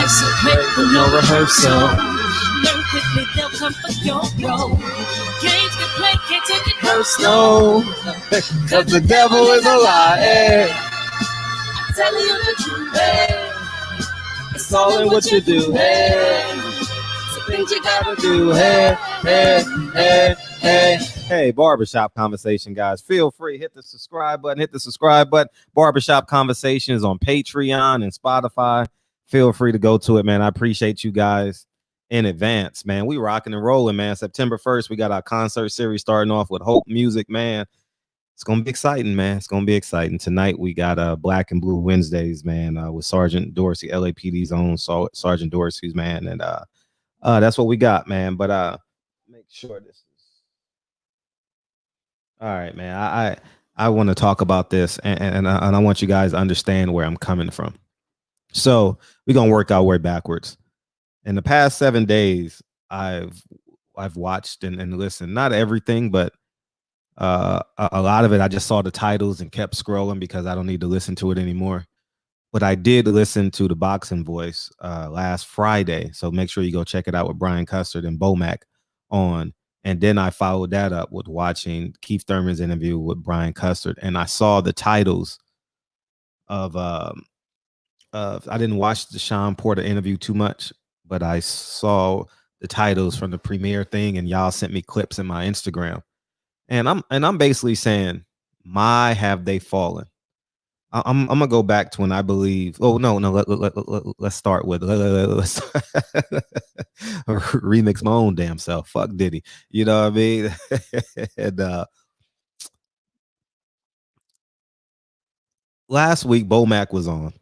so great with no rehearsal. Learn quickly, they'll come for your role. Games can play, can't take it personal. Cause the devil is a liar. I'm telling you the truth, hey. It's all in what you do, hey. So things you gotta do, hey, hey, hey, hey. Hey, Barbershop Conversation, guys. Feel free, hit the subscribe button. Barbershop Conversations on Patreon and Spotify. Feel free to go to it, man. I appreciate you guys in advance, man. We rocking and rolling, man. September 1st, we got our concert series starting off with Hope Music, man. It's gonna be exciting, man. It's gonna be exciting. Tonight we got Black and Blue Wednesdays, man, with Sergeant Dorsey, LAPD's own Sergeant Dorsey's, man, and that's what we got, man. But make sure this is all right, man. I want to talk about this, and I want you guys to understand where I'm coming from. So we're gonna work our way backwards. In the past 7 days, I've watched and listened, not everything, but a lot of it. I just saw the titles and kept scrolling because I don't need to listen to it anymore. But I did listen to the Boxing Voice last Friday, so make sure you go check it out with Brian Custard and Bomac on. And then I followed that up with watching Keith Thurman's interview with Brian Custard, and I saw the titles of I didn't watch the Sean Porter interview too much, but I saw the titles from the premiere thing, and y'all sent me clips in my Instagram. And I'm basically saying, my have they fallen? I'm gonna go back to when I believe. Oh no, let's start with let's remix my own damn self. Fuck Diddy, you know what I mean? And last week Bomac was on,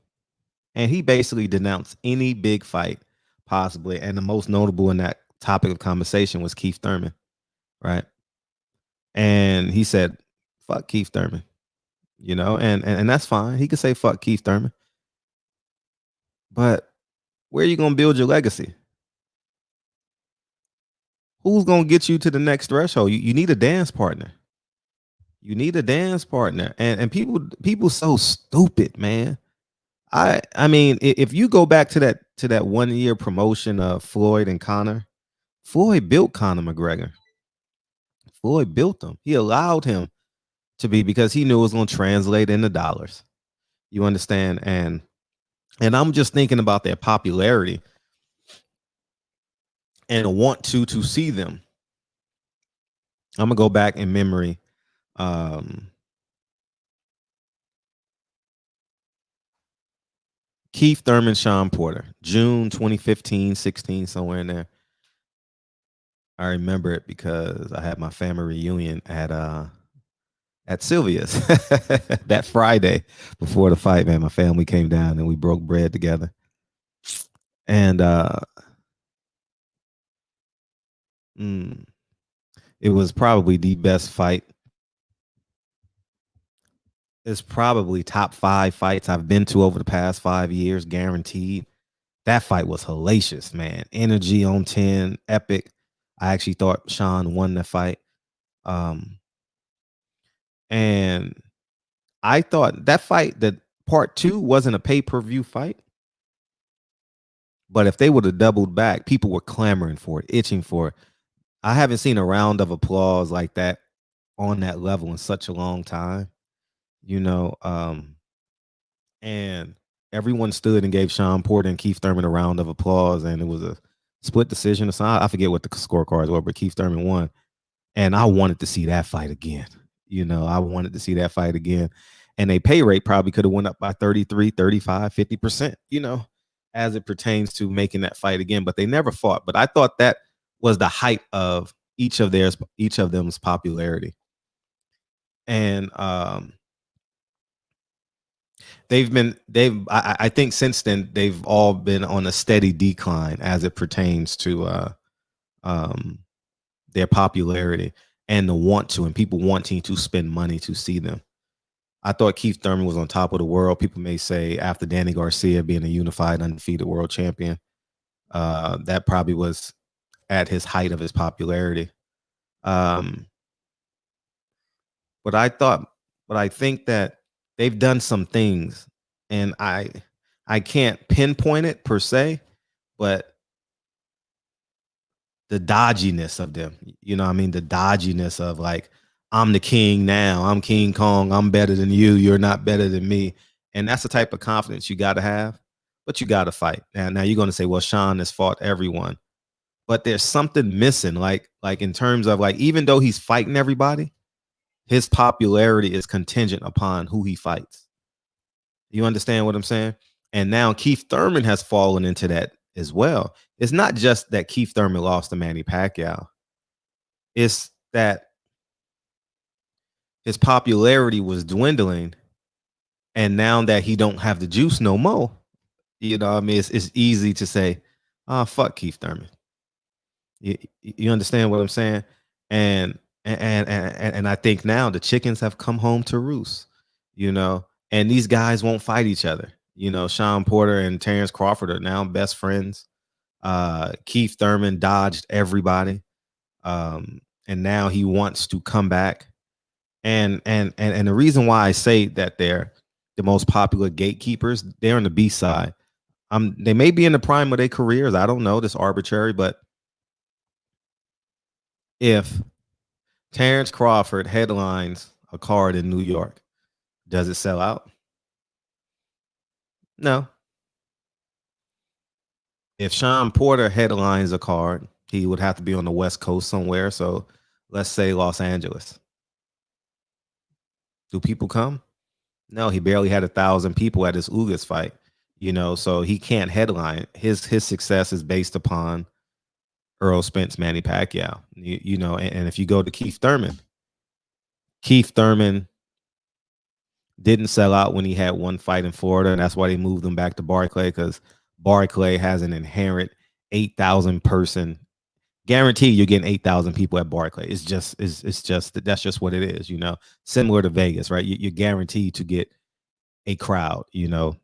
and he basically denounced any big fight possibly, and the most notable in that topic of conversation was Keith Thurman, right? And he said, "Fuck Keith Thurman." You know, and that's fine. He could say fuck Keith Thurman. But where are you gonna build your legacy? Who's gonna get you to the next threshold? You need a dance partner. You need a dance partner. And people so stupid, man. I mean, if you go back to that 1 year promotion of Floyd and Conor, Floyd built Conor McGregor. Floyd built him. He allowed him to be, because he knew it was going to translate into dollars. You understand? And I'm just thinking about their popularity and want to see them. I'm gonna go back in memory. Keith Thurman, Sean Porter, June 2015, 16, somewhere in there. I remember it because I had my family reunion at Sylvia's that Friday before the fight, man. My family came down and we broke bread together. And it was probably the best fight. It's probably top 5 fights I've been to over the past 5 years, guaranteed. That fight was hellacious, man. Energy on 10, epic. I actually thought Sean won the fight. And I thought that fight, that part 2 wasn't a pay-per-view fight. But if they would have doubled back, people were clamoring for it, itching for it. I haven't seen a round of applause like that on that level in such a long time, you know. And everyone stood and gave Sean Porter and Keith Thurman a round of applause, and it was a split decision. I forget what the scorecards were, but Keith Thurman won. And I wanted to see that fight again. You know, I wanted to see that fight again. And a pay rate probably could have went up by 33, 35, 50%, you know, as it pertains to making that fight again. But they never fought. But I thought that was the height of each of them's popularity. And I think since then they've all been on a steady decline as it pertains to their popularity and the want to, and people wanting to spend money to see them. I thought Keith Thurman was on top of the world. People may say after Danny Garcia being a unified, undefeated world champion, that probably was at his height of his popularity. But I think that they've done some things, and I can't pinpoint it per se, but the dodginess of them, you know what I mean? The dodginess of like, I'm the king now. I'm King Kong. I'm better than you. You're not better than me. And that's the type of confidence you got to have, but you got to fight. Now you're going to say, well, Sean has fought everyone, but there's something missing. Like in terms of like, even though he's fighting everybody, his popularity is contingent upon who he fights. You understand what I'm saying? And now Keith Thurman has fallen into that as well. It's not just that Keith Thurman lost to Manny Pacquiao. It's that his popularity was dwindling, and now that he don't have the juice no more, you know what I mean? It's easy to say, oh, fuck Keith Thurman. You understand what I'm saying? And I think now the chickens have come home to roost, you know, and these guys won't fight each other. You know, Sean Porter and Terrence Crawford are now best friends. Keith Thurman dodged everybody. And now he wants to come back. And the reason why I say that they're the most popular gatekeepers, they're on the B side. They may be in the prime of their careers. I don't know. This arbitrary, but if Terrence Crawford headlines a card in New York, does it sell out? No. If Sean Porter headlines a card, he would have to be on the West Coast somewhere. So let's say Los Angeles. Do people come? No, he barely had 1,000 people at his Ugas fight, you know, so he can't headline. His success is based upon Earl Spence, Manny Pacquiao, you know, and if you go to Keith Thurman didn't sell out when he had one fight in Florida, and that's why they moved him back to Barclay, because Barclay has an inherent 8,000 person guarantee. You're getting 8,000 people at Barclay. It's just that's just what it is, you know. Similar to Vegas, right? You're guaranteed to get a crowd, you know.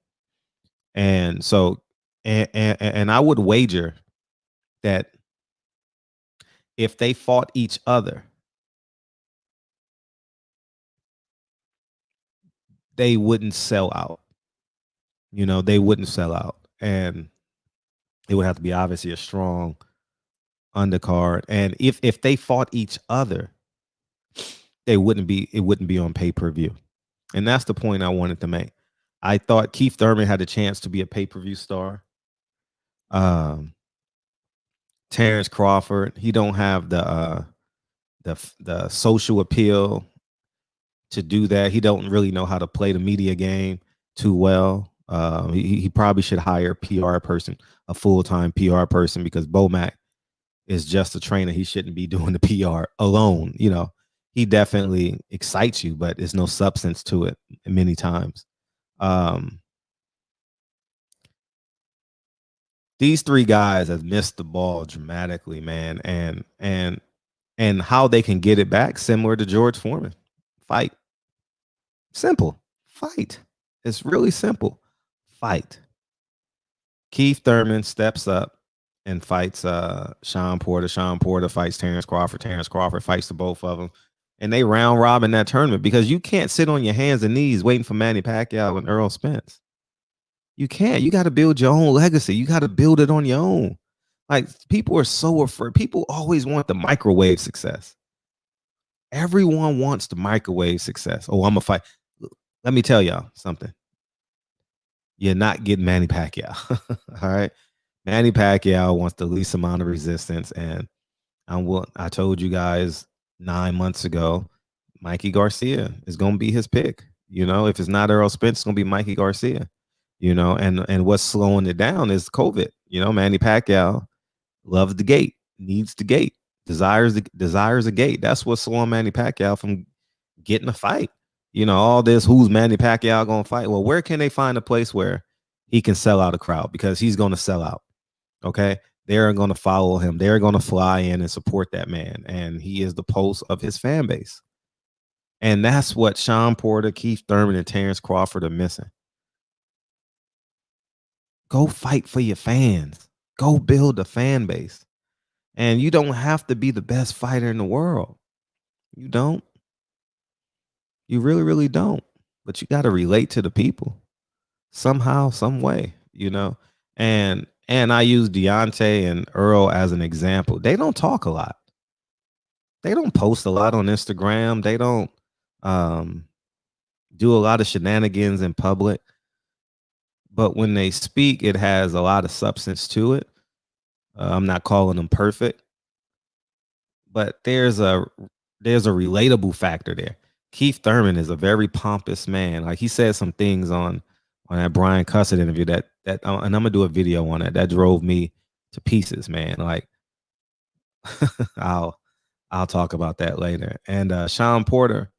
And so, and I would wager that if they fought each other, they wouldn't sell out. You know, they wouldn't sell out, and it would have to be obviously a strong undercard. And if they fought each other, it wouldn't be on pay-per-view. And that's the point I wanted to make. I thought Keith Thurman had a chance to be a pay-per-view star. Terrence Crawford, he don't have the social appeal to do that. He don't really know how to play the media game too well. He probably should hire a PR person, a full-time PR person, because Bomac is just a trainer. He shouldn't be doing the PR alone. You know, he definitely excites you, but there's no substance to it many times. These three guys have missed the ball dramatically, man, and how they can get it back, similar to George Foreman. Fight. Simple. Fight. It's really simple. Fight. Keith Thurman steps up and fights Sean Porter. Sean Porter fights Terrence Crawford. Terrence Crawford fights the both of them. And they round robin that tournament, because you can't sit on your hands and knees waiting for Manny Pacquiao and Earl Spence. You can't. You got to build your own legacy. You got to build it on your own. Like, people are so afraid. People always want the microwave success. Everyone wants the microwave success. Oh, I'm a fight. Let me tell y'all something. You're not getting Manny Pacquiao. All right. Manny Pacquiao wants the least amount of resistance. And I told you guys 9 months ago, Mikey Garcia is going to be his pick. You know, if it's not Earl Spence, it's going to be Mikey Garcia. You know, and what's slowing it down is COVID. You know, Manny Pacquiao loves the gate, needs the gate, desires a gate. That's what's slowing Manny Pacquiao from getting a fight. You know, all this, who's Manny Pacquiao going to fight? Well, where can they find a place where he can sell out a crowd? Because he's going to sell out. Okay. They're going to follow him. They're going to fly in and support that man. And he is the pulse of his fan base. And that's what Sean Porter, Keith Thurman, and Terrence Crawford are missing. Go fight for your fans. Go build a fan base. And you don't have to be the best fighter in the world. You don't. You really, really don't. But you got to relate to the people somehow, some way, you know. And I use Deontay and Earl as an example. They don't talk a lot. They don't post a lot on Instagram. They don't um, do a lot of shenanigans in public. But when they speak, it has a lot of substance to it. I'm not calling them perfect, but there's a relatable factor there. Keith Thurman is a very pompous man. Like he said some things on that Brian Cussett interview that and I'm gonna do a video on it that drove me to pieces, man. Like I'll I'll talk about that later. And Sean Porter,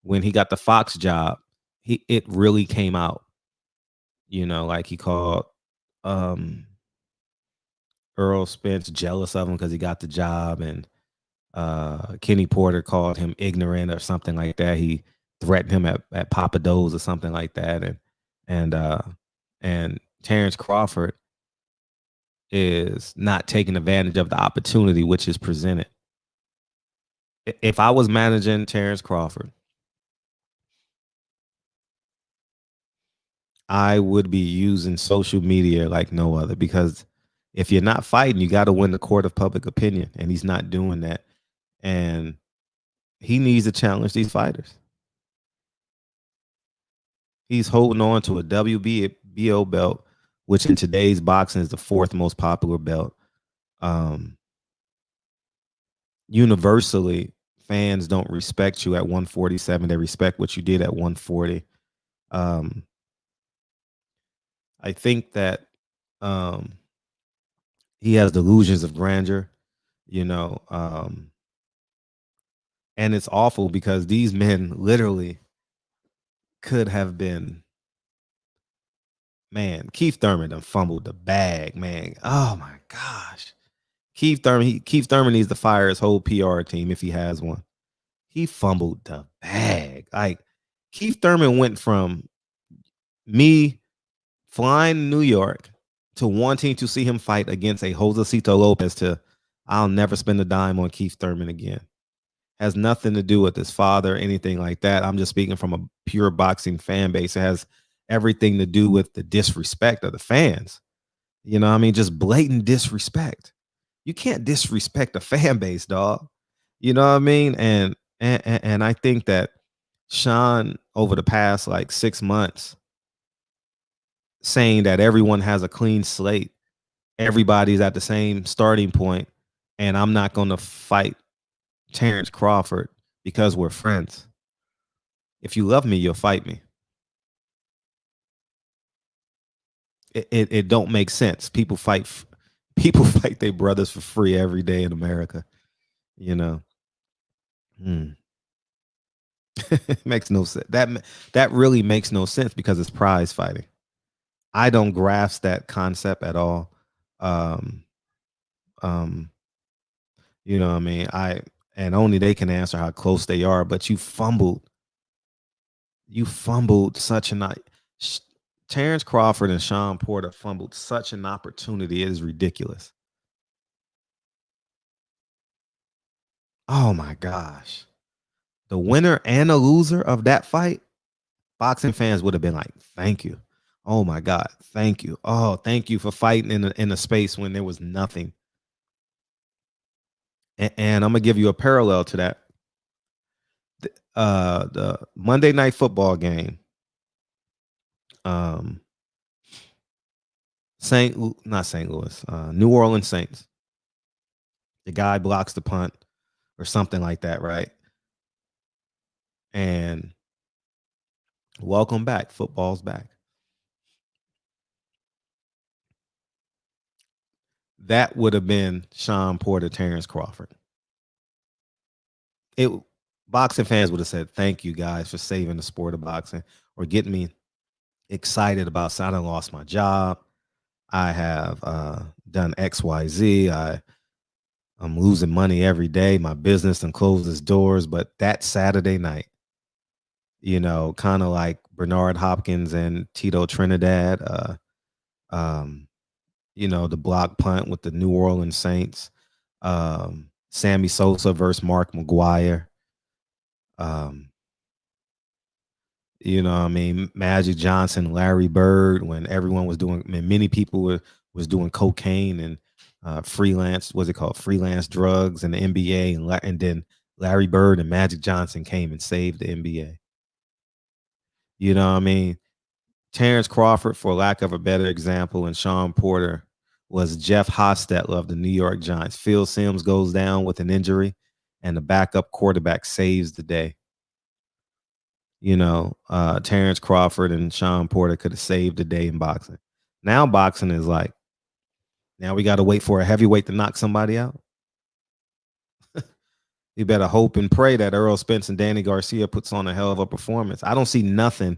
when he got the Fox job, it really came out. You know, like he called um Earl Spence jealous of him because he got the job, and Kenny Porter called him ignorant or something like that. He threatened him at Papa Do's or something like that, and uh, and Terrence Crawford is not taking advantage of the opportunity which is presented. If I was managing Terrence Crawford, I would be using social media like no other, because if you're not fighting, you got to win the court of public opinion, and he's not doing that. And he needs to challenge these fighters. He's holding on to a WBO belt, which in today's boxing is the fourth most popular belt. Um, Universally, fans don't respect you at 147. They respect what you did at 140. Um, I think that um, he has delusions of grandeur, you know, and it's awful because these men literally could have been. Man, Keith Thurman done fumbled the bag, man. Oh my gosh. Keith Thurman needs to fire his whole PR team if he has one. He fumbled the bag. Like Keith Thurman went from me flying to New York to wanting to see him fight against a Josecito Lopez to I'll never spend a dime on Keith Thurman again. Has nothing to do with his father or anything like that. I'm just speaking from a pure boxing fan base. It has everything to do with the disrespect of the fans. You know what I mean? Just blatant disrespect. You can't disrespect a fan base, dog. You know what I mean? And I think that Sean over the past like 6 months saying that everyone has a clean slate, everybody's at the same starting point, and I'm not going to fight Terrence Crawford because we're friends. If you love me, you'll fight me. It don't make sense. People fight their brothers for free every day in America. You know, makes no sense. That really makes no sense because it's prize fighting. I don't grasp that concept at all. Um, um, you know what I mean? And only they can answer how close they are, but you fumbled such an Terrence Crawford and Sean Porter fumbled such an opportunity. It is ridiculous. Oh my gosh. The winner and the loser of that fight, boxing fans would have been like, thank you. Oh my God, thank you. Oh, thank you for fighting in a space when there was nothing. And I'm gonna give you a parallel to that. The Monday night football game, um, not St. Louis, New Orleans Saints. The guy blocks the punt or something like that, right? And welcome back. Football's back. That would have been Sean Porter, Terrence Crawford. It Boxing fans would have said, "Thank you guys for saving the sport of boxing or getting me excited about saying I lost my job. I have done X, Y, Z. I'm losing money every day. My business and closed its doors. But that Saturday night, you know, kind of like Bernard Hopkins and Tito Trinidad, um, you know, the block punt with the New Orleans Saints, Sammy Sosa versus Mark McGuire, um, you know what I mean, Magic Johnson, Larry Bird, when everyone was doing, many people were was doing cocaine and freelance, what's it called, freelance drugs in the NBA, and then Larry Bird and Magic Johnson came and saved the NBA. You know what I mean? Terrence Crawford, for lack of a better example, and Sean Porter was Jeff Hostetler of the New York Giants. Phil Simms goes down with an injury, and the backup quarterback saves the day. You know, Terrence Crawford and Sean Porter could have saved the day in boxing. Now boxing is like, now we got to wait for a heavyweight to knock somebody out. You better hope and pray that Errol Spence and Danny Garcia puts on a hell of a performance. I don't see nothing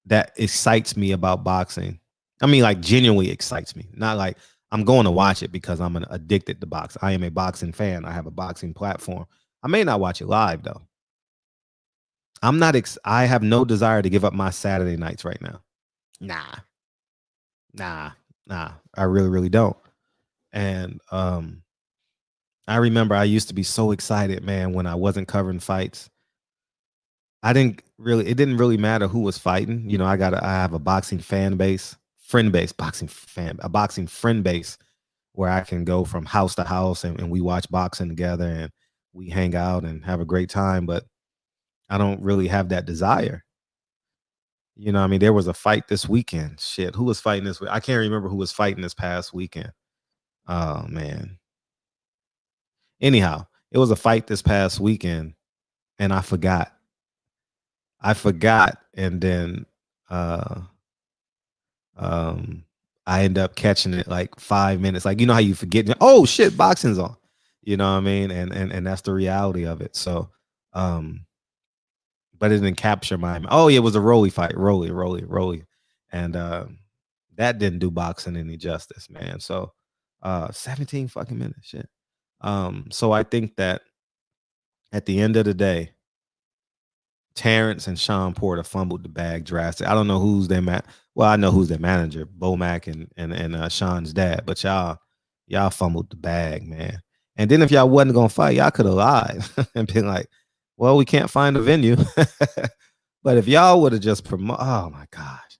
that excites me about boxing. I mean, like, genuinely excites me. Not like I'm going to watch it because I'm addicted to boxing. I am a boxing fan. I have a boxing platform. I may not watch it live though. I'm not. I have no desire to give up my Saturday nights right now. Nah. I really, really don't. And I remember I used to be so excited, man, when I wasn't covering fights. It didn't really matter who was fighting. You know, I have a boxing friend base, a boxing friend base where I can go from house to house and we watch boxing together and we hang out and have a great time. But I don't really have that desire. You know what I mean? There was a fight this weekend. Shit, who was fighting this week? I can't remember who was fighting this past weekend. Oh, man. Anyhow, it was a fight this past weekend, and I forgot. And then I end up catching it like 5 minutes. Like, you know how you forget, oh shit, boxing's on. You know what I mean? And that's the reality of it. So but it didn't capture my, oh yeah, it was a Rolly fight. Rolly. And that didn't do boxing any justice, man. So 17 fucking minutes, shit. So I think that at the end of the day, Terrence and Sean Porter fumbled the bag drastic. I don't know who's their well, I know who's their manager, Bomac and Sean's dad, but y'all fumbled the bag, man. And then if y'all wasn't gonna fight, y'all could have lied and been like, well, we can't find a venue. But if y'all would have just oh my gosh.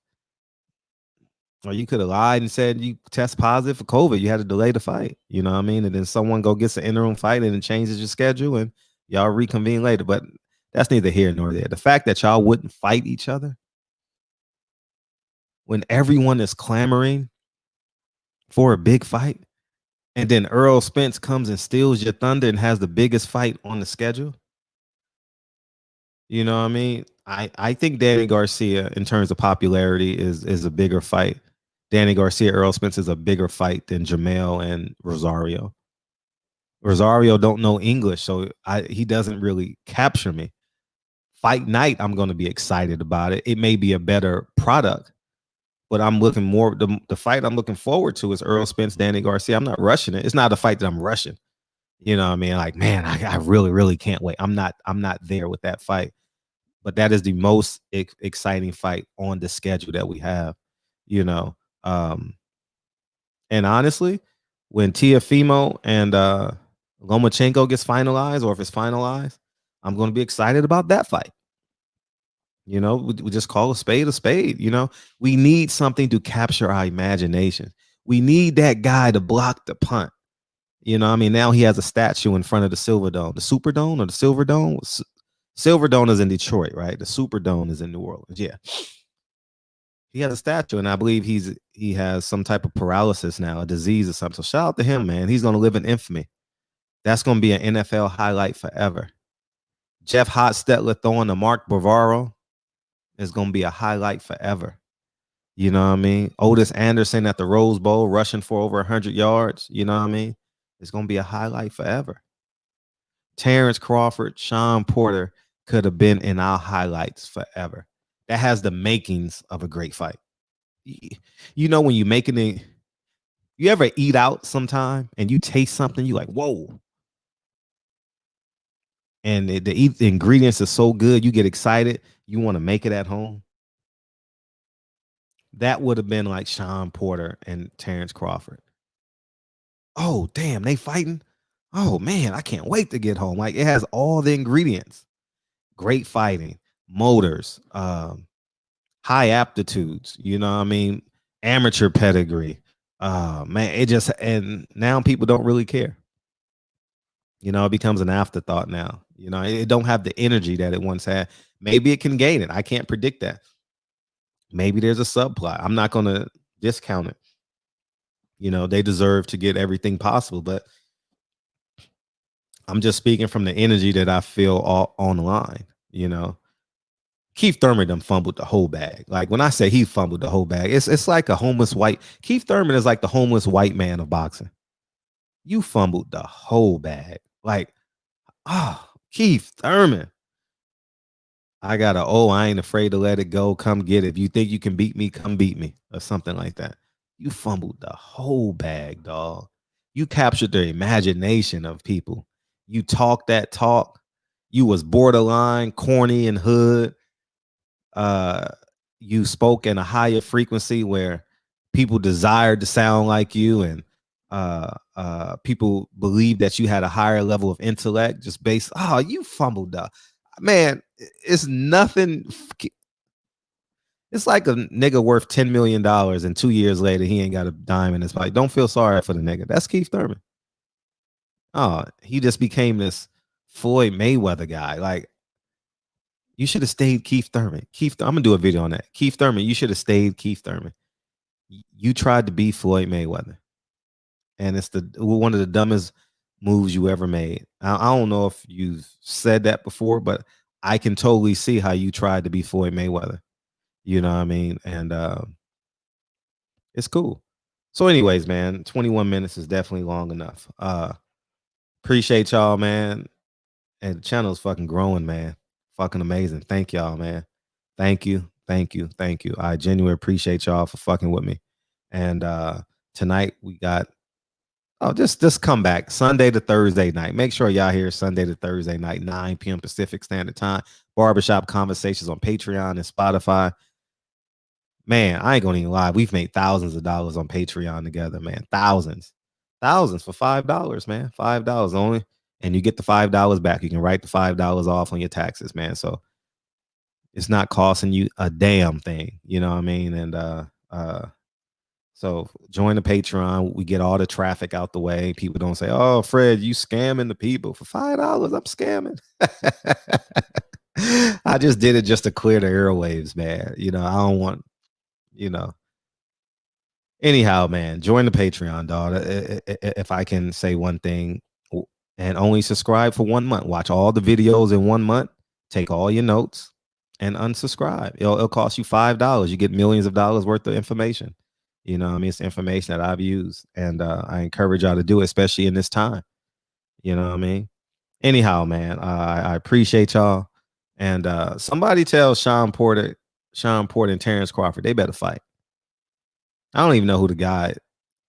Or you could have lied and said you test positive for COVID. You had to delay the fight. You know what I mean? And then someone go gets an interim fight and it changes your schedule and y'all reconvene later. But that's neither here nor there. The fact that y'all wouldn't fight each other when everyone is clamoring for a big fight, and then Errol Spence comes and steals your thunder and has the biggest fight on the schedule. You know what I mean? I think Danny Garcia, in terms of popularity, is a bigger fight. Danny Garcia, Errol Spence is a bigger fight than Jamel and Rosario. Rosario don't know English, so he doesn't really capture me. Fight night, I'm going to be excited about it. It may be a better product, but I'm looking more. The fight I'm looking forward to is Errol Spence, Danny Garcia. I'm not rushing it. It's not a fight that I'm rushing. You know what I mean? Like, man, I really, really can't wait. I'm not there with that fight. But that is the most exciting fight on the schedule that we have, you know. And honestly, when Tiafimo and Lomachenko gets finalized, or if it's finalized, I'm going to be excited about that fight. You know, we just call a spade a spade. You know, we need something to capture our imagination. We need that guy to block the punt. You know, I mean, now he has a statue in front of the Silverdome, the Superdome or the Silverdome. Silverdome is in Detroit, right? The Superdome is in New Orleans. Yeah. He has a statue, and I believe he has some type of paralysis now, a disease or something. So shout out to him, man. He's going to live in infamy. That's going to be an NFL highlight forever. Jeff Hostetler throwing to Mark Bavaro is going to be a highlight forever. You know what I mean? Otis Anderson at the Rose Bowl rushing for over 100 yards. You know what I mean? It's going to be a highlight forever. Terrence Crawford, Sean Porter could have been in our highlights forever. That has the makings of a great fight. You know, when you're making it, you ever eat out sometime and you taste something, you like, whoa. And the ingredients are so good, you get excited, you want to make it at home. That would have been like Sean Porter and Terrence Crawford. Oh, damn, they fighting? Oh, man, I can't wait to get home. Like, it has all the ingredients. Great fighting, motors, high aptitudes, you know what I mean? Amateur pedigree, Man, it just, and now people don't really care. You know, it becomes an afterthought now. You know, it don't have the energy that it once had. Maybe it can gain it. I can't predict that. Maybe there's a subplot. I'm not going to discount it. You know, they deserve to get everything possible, but I'm just speaking from the energy that I feel all online. You know, Keith Thurman done fumbled the whole bag. Like when I say he fumbled the whole bag, it's like a homeless white. Keith Thurman is like the homeless white man of boxing. You fumbled the whole bag. Like, Keith Thurman. I got a, oh, I ain't afraid to let it go. Come get it. If you think you can beat me, come beat me, or something like that. You fumbled the whole bag, dog. You captured the imagination of people. You talked that talk. You was borderline, corny, and hood. You spoke in a higher frequency where people desired to sound like you, and people believed that you had a higher level of intellect just based. Oh, you fumbled the man. It's nothing. It's like a nigga worth $10 million and 2 years later he ain't got a dime in his pocket. Don't feel sorry for the nigga. That's Keith Thurman. Oh, he just became this Floyd Mayweather guy. Like, you should have stayed Keith Thurman. I'm gonna do a video on that. Keith Thurman, you should have stayed Keith Thurman. You tried to be Floyd Mayweather, and it's one of the dumbest moves you ever made. I don't know if you've said that before, but I can totally see how you tried to be Floyd Mayweather. You know what I mean? And it's cool. So, anyways, man, 21 minutes is definitely long enough. Appreciate y'all, man. And the channel is fucking growing, man. Fucking amazing. Thank y'all, man. Thank you. Thank you. Thank you. I genuinely appreciate y'all for fucking with me. And tonight we got, just come back Sunday to Thursday night. Make sure y'all here Sunday to Thursday night, 9 p.m. Pacific Standard Time. Barbershop Conversations on Patreon and Spotify. Man, I ain't gonna even lie. We've made thousands of dollars on Patreon together, man. Thousands for $5, man. $5 only. And you get the $5 back. You can write the $5 off on your taxes, man. So it's not costing you a damn thing. You know what I mean? And so join the Patreon. We get all the traffic out the way. People don't say, oh, Fred, you scamming the people for $5. I'm scamming. I just did it just to clear the airwaves, man. You know, I don't want, you know. Anyhow, man, join the Patreon, dog. If I can say one thing, and only subscribe for 1 month. Watch all the videos in 1 month. Take all your notes and unsubscribe. It'll cost you $5. You get millions of dollars worth of information. You know what I mean? It's information that I've used, and I encourage y'all to do it, especially in this time. You know what I mean? Anyhow, man, I appreciate y'all. And somebody tell Sean Porter and Terrence Crawford, they better fight. I don't even know who the guy.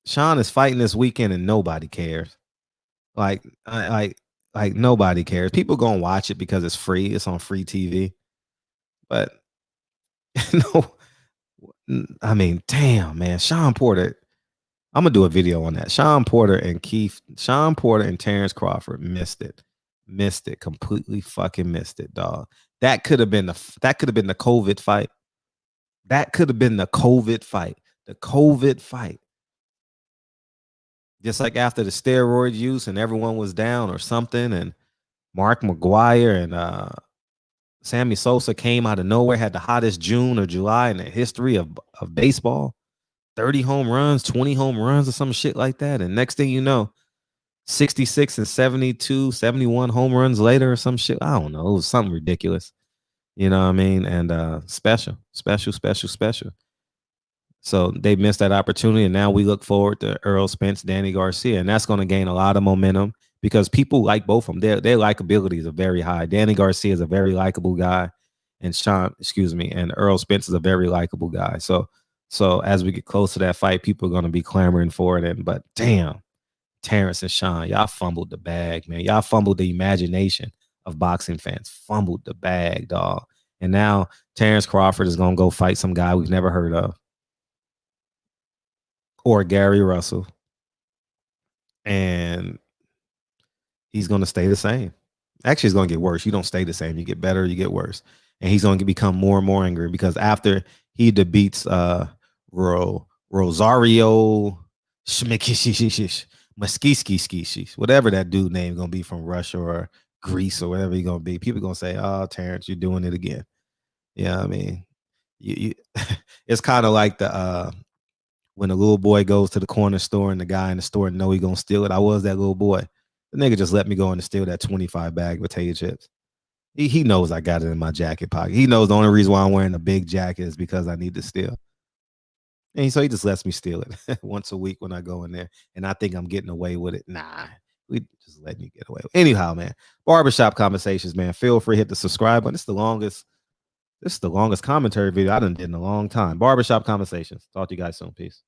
Sean is fighting this weekend and nobody cares. Like nobody cares. People gonna watch it because it's free. It's on free TV. But no, I mean, damn, man. Sean Porter. I'm gonna do a video on that. Sean Porter and Terrence Crawford missed it. Completely fucking missed it, dog. That could have been the COVID fight. That could have been the COVID fight. The COVID fight. Just like after the steroid use and everyone was down or something, and Mark McGuire and Sammy Sosa came out of nowhere, had the hottest June or July in the history of baseball. 30 home runs, 20 home runs or some shit like that. And next thing you know, 66 and 72, 71 home runs later or some shit. I don't know. It was something ridiculous. You know what I mean? And special. So they missed that opportunity, and now we look forward to Earl Spence, Danny Garcia, and that's going to gain a lot of momentum because people like both of them. Their likabilities are very high. Danny Garcia is a very likable guy, and and Earl Spence is a very likable guy. So as we get close to that fight, people are going to be clamoring for it. But damn, Terrence and Sean, y'all fumbled the bag, man. Y'all fumbled the imagination of boxing fans. Fumbled the bag, dog. And now Terrence Crawford is going to go fight some guy we've never heard of. Or Gary Russell, and he's going to stay the same. Actually, it's going to get worse. You don't stay the same. You get better, you get worse. And he's going to become more and more angry because after he defeats Rosario Muskiski, whatever that dude name gonna be from Russia or Greece or whatever he gonna be. People gonna say, "Oh, Terrence, you're doing it again." Yeah, I mean, you it's kind of like the when a little boy goes to the corner store and the guy in the store know he gonna steal it. I was that little boy. The nigga just let me go in and steal that 25 bag of potato chips. He knows I got it in my jacket pocket. He knows the only reason why I'm wearing a big jacket is because I need to steal. And so he just lets me steal it once a week when I go in there. And I think I'm getting away with it. Nah, we just let me get away with it. Anyhow, man, barbershop conversations, man. Feel free to hit the subscribe button. This is the longest commentary video I done did in a long time. Barbershop conversations. Talk to you guys soon. Peace.